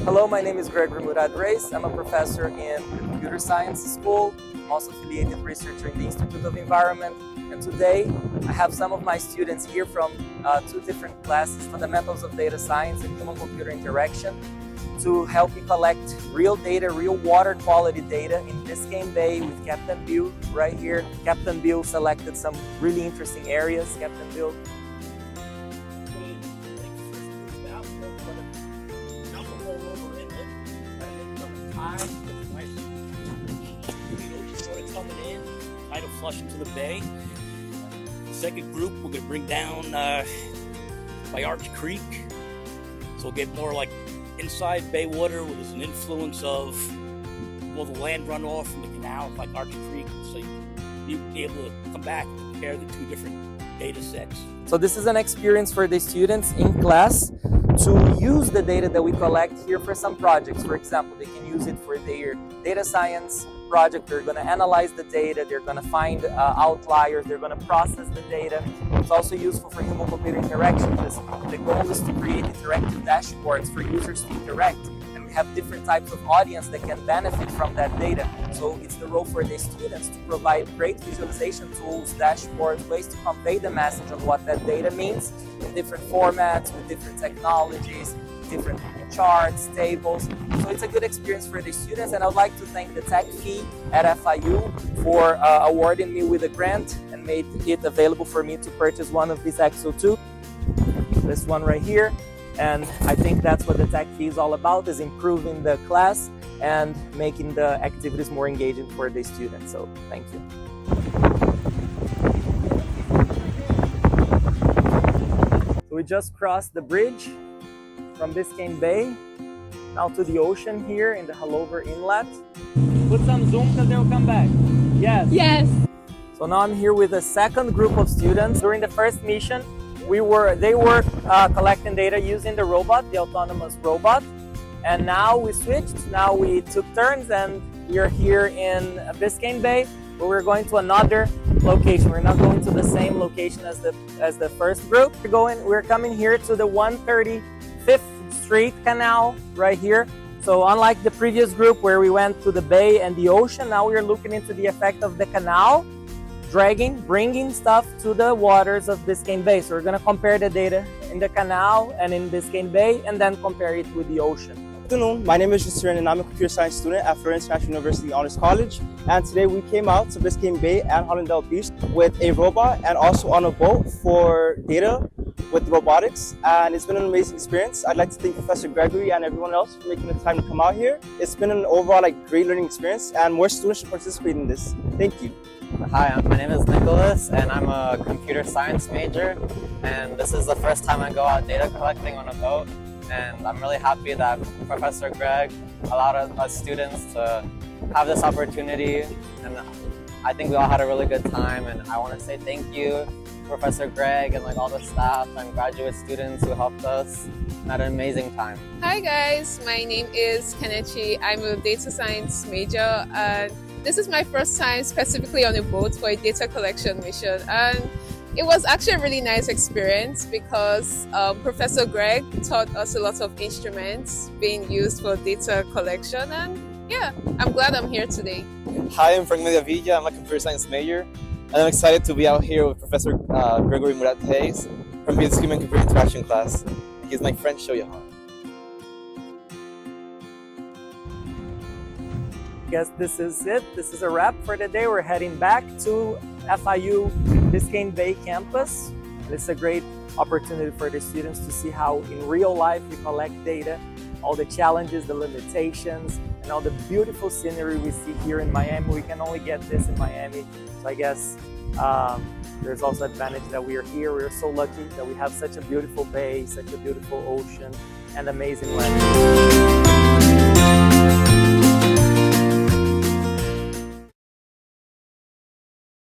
Hello, my name is Gregory Murad Reis. I'm a professor in the Computer Science School. I'm also affiliated researcher in the Institute of Environment. And today I have some of my students here from two different classes, Fundamentals of Data Science and Human-Computer Interaction, to help you collect real data, real water quality data in Biscayne Bay with Captain Bill right here. Captain Bill selected some really interesting areas. Captain Bill. Holouver Inlet, coming in, tidal flush into the bay. The second group we're going to bring down by Arch Creek, so we'll get more like inside bay water where there's an influence of all the land runoff from the canal, like Arch Creek, so you'll be able to come back and compare the two different data sets. So this is an experience for the students in class to use the data that we collect here for some projects. For example, they can use it for their data science project. They're going to analyze the data, they're going to find outliers, they're going to process the data. It's also useful for human-computer interaction because the goal is to create interactive dashboards for users to interact. And we have different types of audience that can benefit from that data. So it's the role for the students to provide great visualization tools, dashboards, ways to convey the message of what that data means in different formats, with different technologies, different charts, tables. So it's a good experience for the students, and I'd like to thank the TechFee at FIU for awarding me with a grant and made it available for me to purchase one of these XO2, this one right here. And I think that's what the TechFee is all about, is improving the class and making the activities more engaging for the students. So thank you. So we just crossed the bridge from Biscayne Bay now to the ocean here in the Holouver Inlet. Put some zoom because they'll come back. Yes. Yes. So now I'm here with a second group of students. During the first mission, they were collecting data using the robot, the autonomous robot. And now we switched. Now we took turns and we are here in Biscayne Bay, but we're going to another location. We're not going to the same location as the first group. We're coming here to the 135th Street Canal right here. So unlike the previous group where we went to the bay and the ocean, now we are looking into the effect of the canal bringing stuff to the waters of Biscayne Bay. So we're going to compare the data in the canal and in Biscayne Bay and then compare it with the ocean. Good afternoon, my name is Justin and I'm a computer science student at Florida International University Honors College. And today we came out to Biscayne Bay and Hollandale Beach with a robot and also on a boat for data with robotics. And it's been an amazing experience. I'd like to thank Professor Gregory and everyone else for making the time to come out here. It's been an overall great learning experience and more students should participate in this. Thank you. Hi, my name is Nicholas and I'm a computer science major, and this is the first time I go out data collecting on a boat, and I'm really happy that Professor Greg allowed us students to have this opportunity, and I think we all had a really good time, and I want to say thank you Professor Greg and all the staff and graduate students who helped us and had an amazing time. Hi guys, my name is Kenichi. I'm a data science major, and this is my first time specifically on a boat for a data collection mission, and it was actually a really nice experience because Professor Greg taught us a lot of instruments being used for data collection, and yeah, I'm glad I'm here today. Hi, I'm Frank Mediavilla. I'm a computer science major, and I'm excited to be out here with Professor Gregory Murad Reis from his Human Computer Interaction class. He's my friend Shoyahan. I guess this is it. This is a wrap for the day. We're heading back to FIU Biscayne Bay campus. It's a great opportunity for the students to see how in real life we collect data, all the challenges, the limitations, and all the beautiful scenery we see here in Miami. We can only get this in Miami. So I guess there's also advantage that we are here. We're so lucky that we have such a beautiful bay, such a beautiful ocean, and amazing weather.